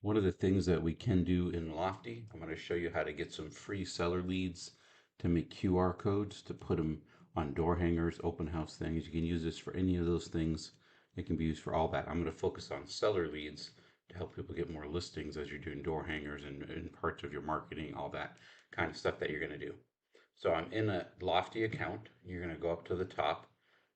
One of the things that we can do in Lofty, I'm going to show you how to get some free seller leads to make QR codes to put them on door hangers, open house things. You can use this for any of those things. It can be used for all that. I'm going to focus on seller leads to help people get more listings as you're doing door hangers and parts of your marketing, all that kind of stuff that you're going to do. So I'm in a Lofty account. You're going to go up to the top.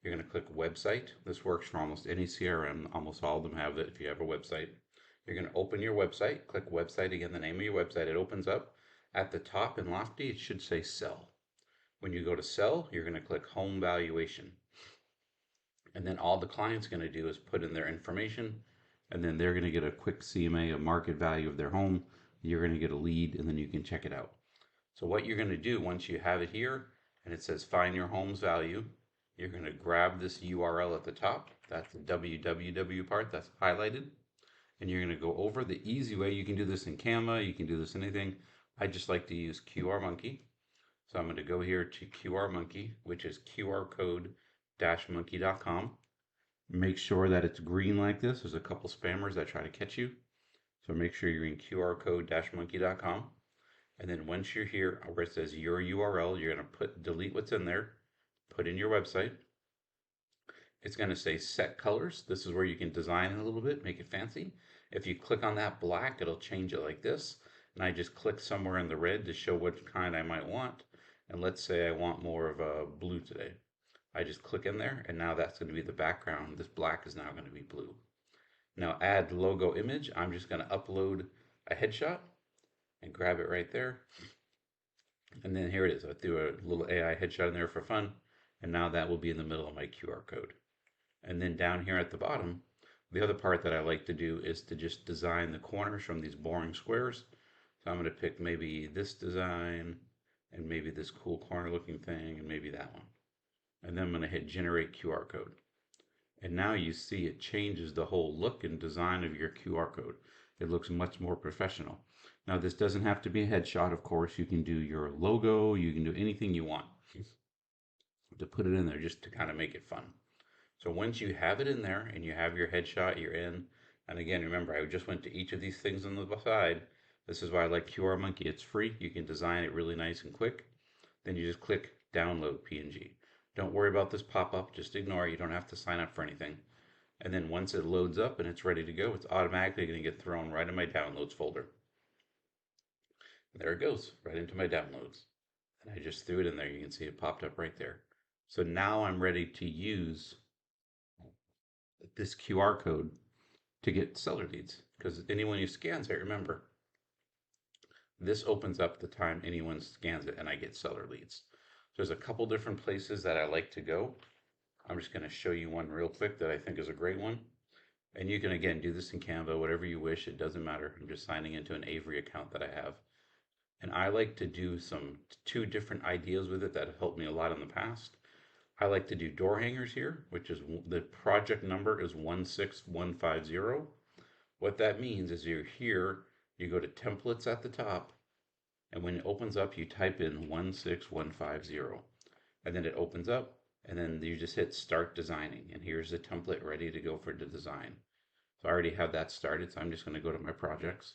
You're going to click website. This works for almost any CRM. Almost all of them have it if you have a website. You're going to open your website, click website again, the name of your website. It opens up. At the top in Lofty, it should say sell. When you go to sell, you're going to click home valuation. And then all the client's going to do is put in their information, and then they're going to get a quick CMA, a market value of their home. You're going to get a lead, and then you can check it out. So what you're going to do once you have it here and it says find your home's value, you're going to grab this URL at the top. That's the www part that's highlighted. And you're going to go over the easy way. You can do this in Canva. You can do this in anything. I just like to use QR Monkey. So I'm going to go here to QR Monkey, which is QR code-monkey.com. Make sure that it's green like this. There's a couple spammers that try to catch you. So make sure you're in QR code-monkey.com. And then once you're here where it says your URL, you're going to delete what's in there, put in your website. It's going to say set colors. This is where you can design it a little bit, make it fancy. If you click on that black, it'll change it like this. And I just click somewhere in the red to show what kind I might want. And let's say I want more of a blue today. I just click in there, and now that's going to be the background. This black is now going to be blue. Now add logo image. I'm just going to upload a headshot and grab it right there. And then here it is. I threw a little AI headshot in there for fun. And now that will be in the middle of my QR code. And then down here at the bottom, the other part that I like to do is to just design the corners from these boring squares. So I'm going to pick maybe this design and maybe this cool corner looking thing and maybe that one. And then I'm going to hit generate QR code. And now you see it changes the whole look and design of your QR code. It looks much more professional. Now this doesn't have to be a headshot, of course. You can do your logo, you can do anything you want to put it in there just to kind of make it fun. So once you have it in there and you have your headshot, you're in. And again, remember, I just went to each of these things on the side. This is why I like QR Monkey. It's free. You can design it really nice and quick. Then you just click download PNG. Don't worry about this pop-up. Just ignore it. You don't have to sign up for anything. And then once it loads up and it's ready to go, it's automatically going to get thrown right in my downloads folder. And there it goes, right into my downloads. And I just threw it in there. You can see it popped up right there. So now I'm ready to use this QR code to get seller leads, because anyone who scans it, remember, this opens up the time anyone scans it and I get seller leads. So there's a couple different places that I like to go. I'm just going to show you one real quick that I think is a great one. And you can again do this in Canva, whatever you wish, it doesn't matter. I'm just signing into an Avery account that I have. And I like to do two different ideas with it that have helped me a lot in the past. I like to do door hangers here, which is the project number is 16150. What that means is you're here, you go to templates at the top, and when it opens up, you type in 16150. And then it opens up, and then you just hit start designing. And here's the template ready to go for the design. So I already have that started, so I'm just going to go to my projects.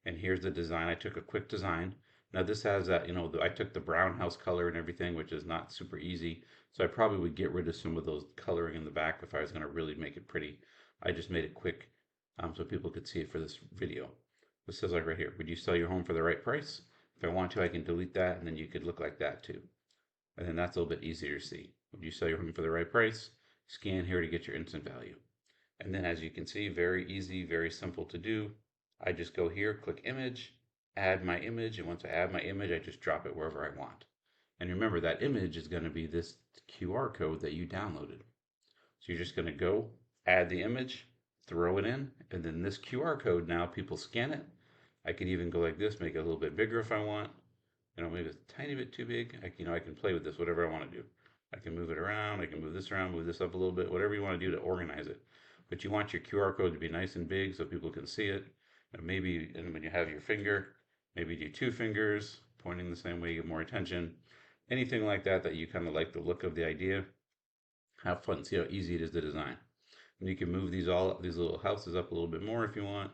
And here's the design. I took a quick design. Now this has that, I took the brown house color and everything, which is not super easy. So I probably would get rid of some of those coloring in the back if I was going to really make it pretty. I just made it quick so people could see it for this video. This says like right here, would you sell your home for the right price? If I want to, I can delete that and then you could look like that too. And then that's a little bit easier to see. Would you sell your home for the right price? Scan here to get your instant value. And then as you can see, very easy, very simple to do. I just go here, click image, add my image, and once I add my image, I just drop it wherever I want. And remember, that image is going to be this QR code that you downloaded. So you're just going to go, add the image, throw it in, and then this QR code, now people scan it. I could even go like this, make it a little bit bigger if I want. Maybe it's a tiny bit too big. I can play with this, whatever I want to do. I can move it around, I can move this around, move this up a little bit, whatever you want to do to organize it. But you want your QR code to be nice and big so people can see it. And maybe, and when you have your finger, maybe do two fingers pointing the same way, you get more attention. Anything like that that you kind of like the look of the idea. Have fun, see how easy it is to design. And you can move these little houses up a little bit more if you want.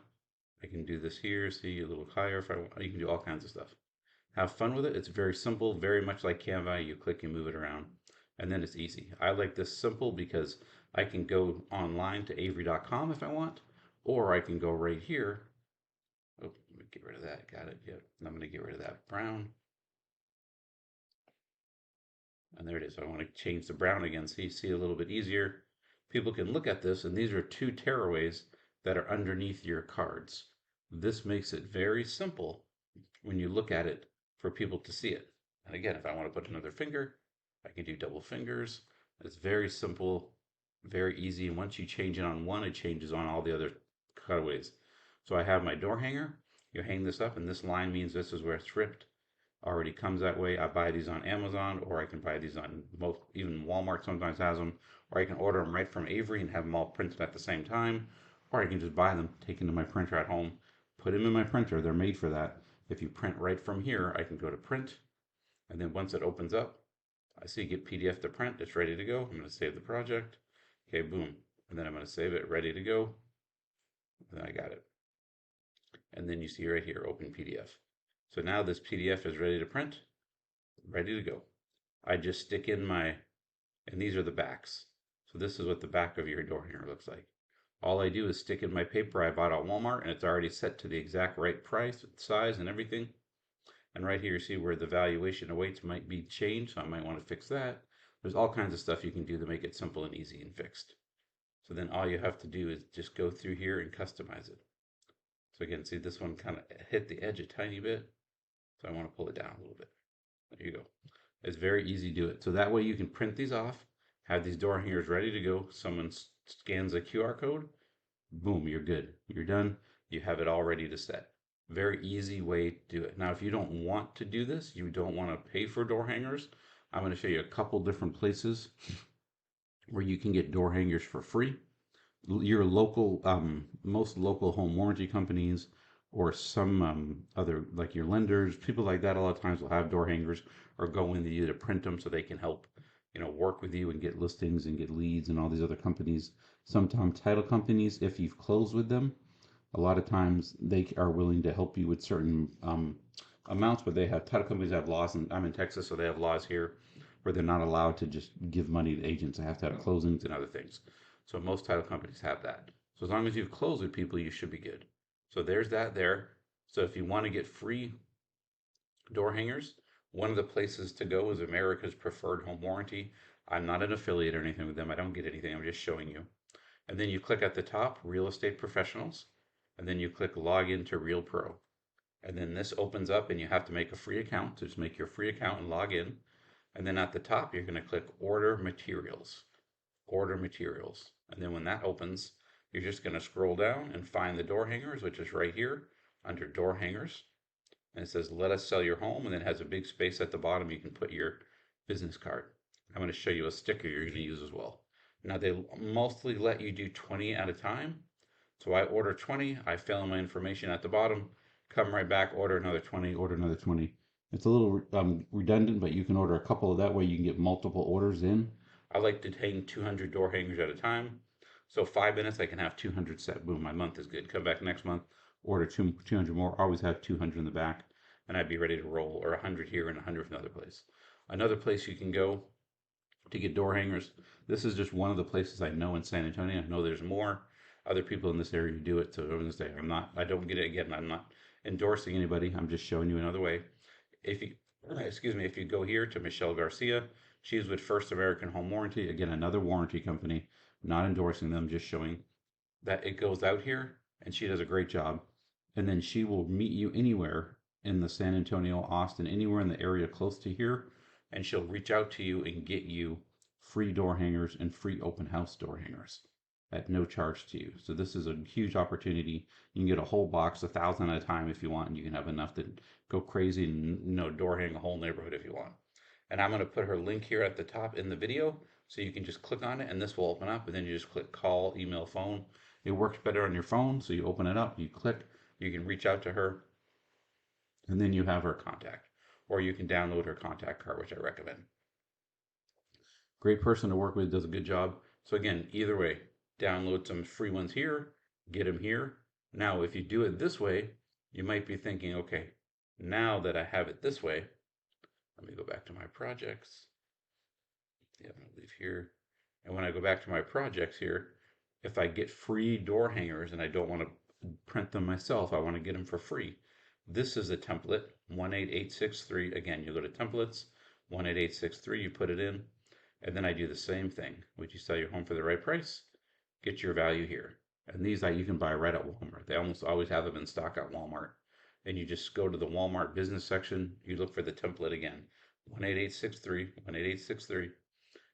I can do this here, see a little higher if I want. You can do all kinds of stuff. Have fun with it. It's very simple, very much like Canva. You click, you move it around, and then it's easy. I like this simple because I can go online to avery.com if I want, or I can go right here. Oh, let me get rid of that. Got it. Yep. I'm going to get rid of that brown. And there it is. I want to change the brown again so you see a little bit easier. People can look at this, and these are two tearaways that are underneath your cards. This makes it very simple when you look at it for people to see it. And again, if I want to put another finger, I can do double fingers. It's very simple, very easy. And once you change it on one, it changes on all the other cutaways. So I have my door hanger. You hang this up, and this line means this is where it's ripped. Already comes that way. I buy these on Amazon, or I can buy these on most, even Walmart sometimes has them, or I can order them right from Avery and have them all printed at the same time, or I can just buy them, take them to my printer at home, put them in my printer. They're made for that. If you print right from here, I can go to print, and then once it opens up, I see get PDF to print. It's ready to go. I'm going to save the project. Okay, boom. And then I'm going to save it, ready to go. And then I got it. And then you see right here, open PDF. So now this PDF is ready to print, ready to go. I just stick in my, and these are the backs. So this is what the back of your door hanger looks like. All I do is stick in my paper I bought at Walmart, and it's already set to the exact right price, size, and everything. And right here, you see where the valuation awaits might be changed, so I might want to fix that. There's all kinds of stuff you can do to make it simple and easy and fixed. So then all you have to do is just go through here and customize it. So again, see this one kind of hit the edge a tiny bit. So I want to pull it down a little bit. There you go. It's very easy to do it. So that way you can print these off, have these door hangers ready to go. Someone scans a QR code, boom, you're good. You're done. You have it all ready to set. Very easy way to do it. Now, if you don't want to do this, you don't want to pay for door hangers, I'm going to show you a couple different places where you can get door hangers for free. Your local, most local home warranty companies or some other, like your lenders, people like that, a lot of times will have door hangers or go in to you to print them so they can help, work with you and get listings and get leads and all these other companies. Sometimes title companies, if you've closed with them, a lot of times they are willing to help you with certain amounts, but they have title companies have laws, and I'm in Texas, so they have laws here where they're not allowed to just give money to agents. They have to have closings and other things. So most title companies have that. So as long as you've closed with people, you should be good. So there's that there. So if you want to get free door hangers, one of the places to go is America's Preferred Home Warranty. I'm not an affiliate or anything with them. I don't get anything. I'm just showing you. And then you click at the top, Real Estate Professionals, and then you click Log into Real Pro. And then this opens up and you have to make a free account. So just make your free account and log in. And then at the top, you're going to click Order Materials. Order Materials. And then when that opens, you're just going to scroll down and find the door hangers, which is right here under door hangers. And it says, let us sell your home. And then it has a big space at the bottom. You can put your business card. I'm going to show you a sticker you're going to use as well. Now they mostly let you do 20 at a time. So I order 20, I fill in my information at the bottom, come right back, order another 20, order another 20. It's a little redundant, but you can order a couple of that way you can get multiple orders in. I like to hang 200 door hangers at a time. So 5 minutes, I can have 200 set. Boom, my month is good. Come back next month, order 200 more. Always have 200 in the back, and I'd be ready to roll, or 100 here and 100 from another place. Another place you can go to get door hangers. This is just one of the places I know in San Antonio. I know there's more other people in this area do it. So I'm going to say I don't get it again. I'm not endorsing anybody. I'm just showing you another way. If you, if you go here to Michelle Garcia, she's with First American Home Warranty. Again, another warranty company. Not endorsing them, just showing that it goes out here, and she does a great job. And then she will meet you anywhere in the San Antonio, Austin, anywhere in the area close to here, and she'll reach out to you and get you free door hangers and free open house door hangers at no charge to you. So this is a huge opportunity. You can get a whole box, 1,000 at a time if you want, and you can have enough to go crazy and door hang a whole neighborhood if you want. And I'm going to put her link here at the top in the video, so you can just click on it and this will open up, and then you just click call, email, phone. It works better on your phone, so you open it up, you click, you can reach out to her, and then you have her contact. Or you can download her contact card, which I recommend. Great person to work with, does a good job. So again, either way, download some free ones here, get them here. Now, if you do it this way, you might be thinking, okay, now that I have it this way, let me go back to my projects. Yeah, I'm going to leave here. And when I go back to my projects here, if I get free door hangers and I don't want to print them myself, I want to get them for free. This is a template, 18863. Again, you go to templates, 18863, you put it in, and then I do the same thing. Would you sell your home for the right price? Get your value here. And these you can buy right at Walmart. They almost always have them in stock at Walmart. And you just go to the Walmart business section, you look for the template again, 18863, 18863,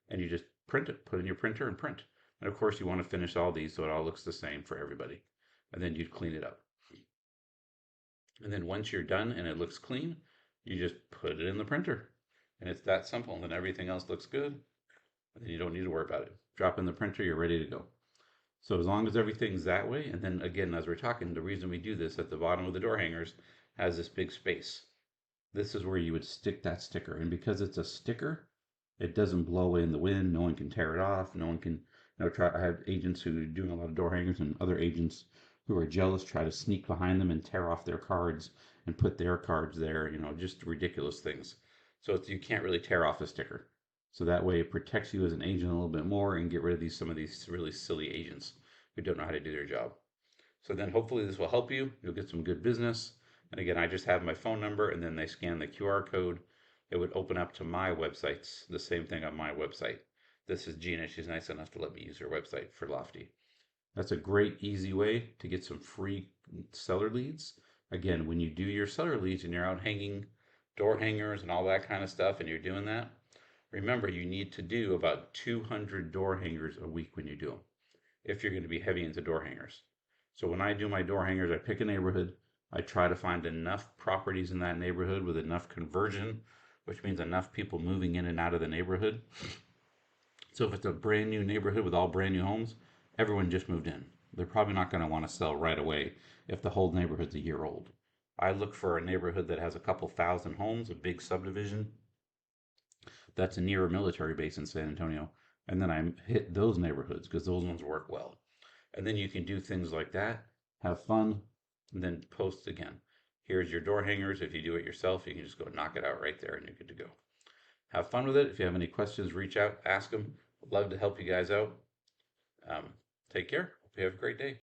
and you just print it, put in your printer and print. And of course, you want to finish all these so it all looks the same for everybody. And then you clean it up. And then once you're done and it looks clean, you just put it in the printer. And it's that simple. And then everything else looks good. And then you don't need to worry about it. Drop in the printer, you're ready to go. So as long as everything's that way, and then again, as we're talking, the reason we do this at the bottom of the door hangers has this big space. This is where you would stick that sticker. And because it's a sticker, it doesn't blow away in the wind. No one can tear it off. No one can, I have agents who are doing a lot of door hangers and other agents who are jealous try to sneak behind them and tear off their cards and put their cards there, just ridiculous things. So you can't really tear off a sticker. So that way it protects you as an agent a little bit more and get rid of some of these really silly agents who don't know how to do their job. So then hopefully this will help you. You'll get some good business. And again, I just have my phone number and then they scan the QR code. It would open up to my websites, the same thing on my website. This is Gina. She's nice enough to let me use her website for Lofty. That's a great, easy way to get some free seller leads. Again, when you do your seller leads and you're out hanging door hangers and all that kind of stuff and you're doing that, remember you need to do about 200 door hangers a week when you do them, if you're going to be heavy into door hangers. So when I do my door hangers, I pick a neighborhood. I try to find enough properties in that neighborhood with enough conversion, which means enough people moving in and out of the neighborhood. So if it's a brand new neighborhood with all brand new homes, everyone just moved in. They're probably not going to want to sell right away if the whole neighborhood's a year old. I look for a neighborhood that has a couple thousand homes, a big subdivision that's near a military base in San Antonio. And then I hit those neighborhoods because those ones work well. And then you can do things like that, have fun, and then post again. Here's your door hangers. If you do it yourself, you can just go knock it out right there and you're good to go. Have fun with it. If you have any questions, reach out, ask them. I'd love to help you guys out. Take care. Hope you have a great day.